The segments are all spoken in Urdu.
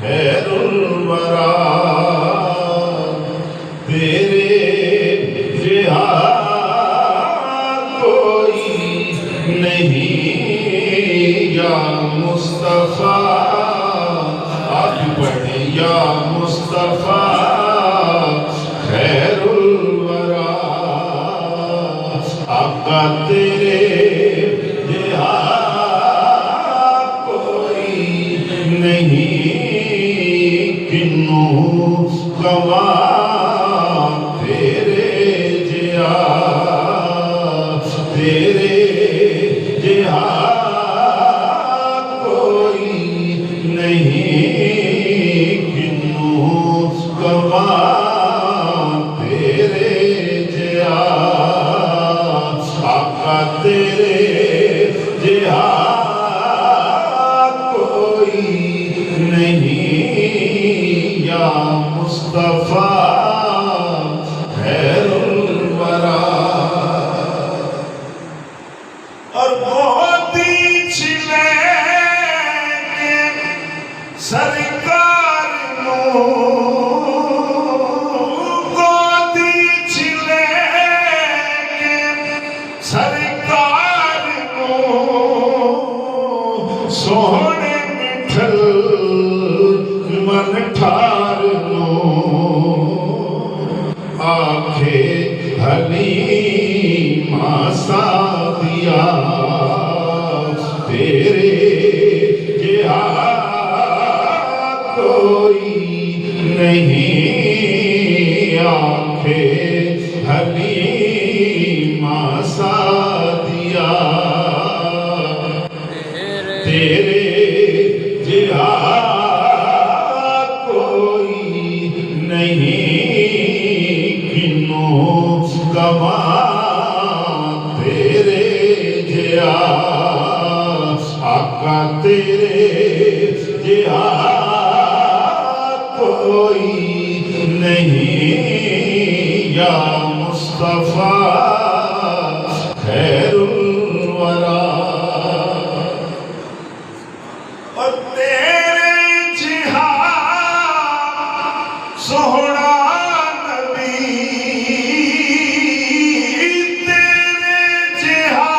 خیر الورا تیرے جہاں کوئی نہیں یا مصطفیٰ آج بڑھے یا مصطفیٰ خیر الورا آقا تیرے جہاں کوئی نہیں کنوں کما تیرے جہاں تیرے جہاں کوئی نہیں کنوں کما تیرے جہاں آقا تیرے جہاں کوئی نہیں یا مصطفیٰ خیر الورا اور گودی چھلے کے سرکار نو گودی چھلے کے سرکار نو سونے مٹھل من ٹھار نو آنکھے حلیمہ سعدیہ تیرے جہاں کوئی نہیں آنکھیں حلیمہ سعدیہ تیرے جہاں کوئی نہیں کنوں کما تیرے جہاں آقا تیرے جہاں کوئی نہیں یا مصطفیٰ خیر الورا اور تیرے جہاں سوہنا نبی تیرے جہاں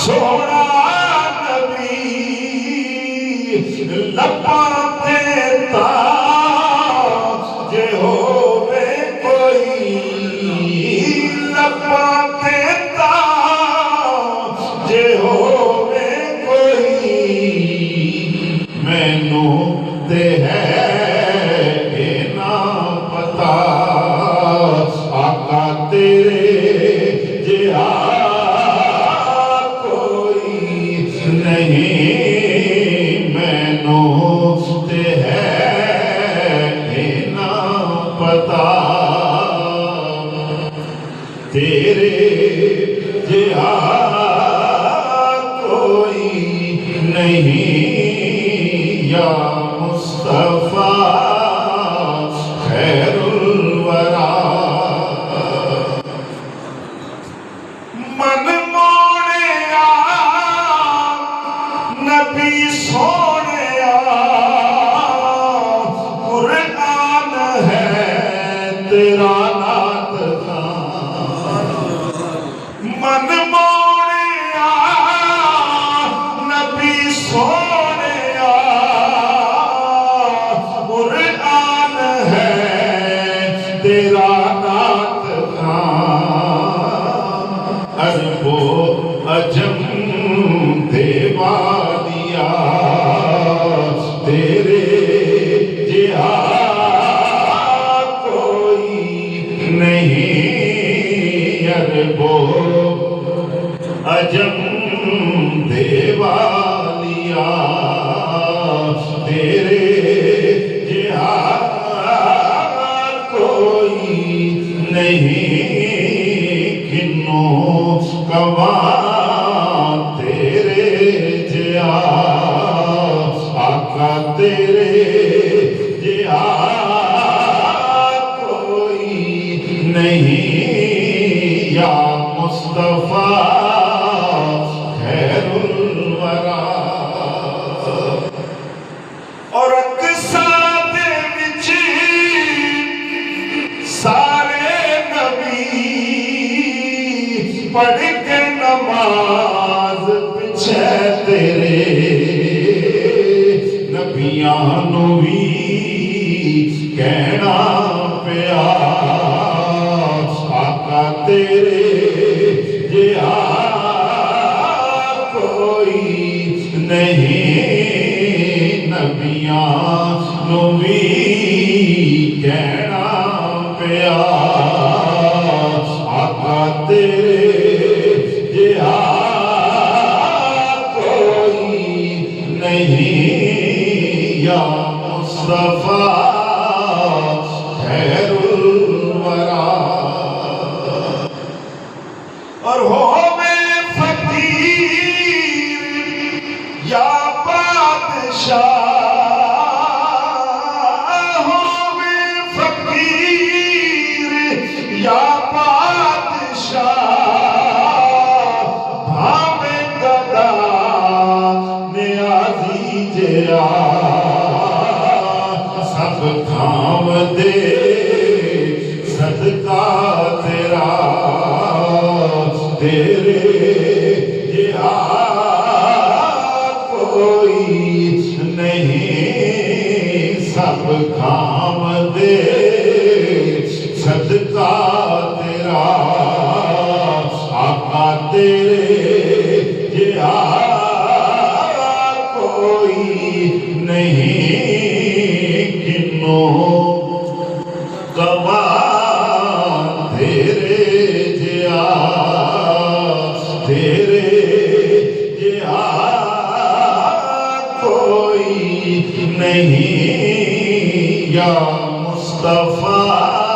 سوہنا نبی لپا دیتا جے ہووے کوئی لپا دیتا جے ہووے کوئی مینوں تے ہے اے نا پتا آقا تیرے جہاں کوئی نہیں مینوں تے ہے اے نا پتا تیرے جہاں کوئی نہیں یا مصطفیٰ خیر الورا من موڑیا نبی سوڑیا قرآن ہے تیرا نعت خوان من موڑیا نبی سوڑیا قرآن ہے تیرا نعت خوان عرب و عجم دیوانیا تیرے جہاں کوئی نہیں عرب و عجم دیوانیا تیرے جہاں کوئی نہیں کنوں کما تیرے جہاں آقا تیرے جہاں کوئی نہیں یا مصطفیٰ خیر الورا پڑھ کے نماز پچھے تیرے نبیاں نو بھی کہنا پیا آقا تیرے جہا کوئی نہیں نبیاں نو بھی کہنا پیا آقا تیرے جہا کوئی نہیں یا مصطفیٰ خیر الورا اور ہو میں فقیر یا بادشاہ ہو میں فقیر یا بادشاہ بھاوے گدا نیازی جیا سب کھام دے صدقہ تیرا تیرے جہا کوئی نہیں سب کھام دے صدقہ تیرا آقا تیرے جہا کوئی نہیں کنوں گواہ تیرے جہا تیرے جہا کوئی نہیں یا مصطفیٰ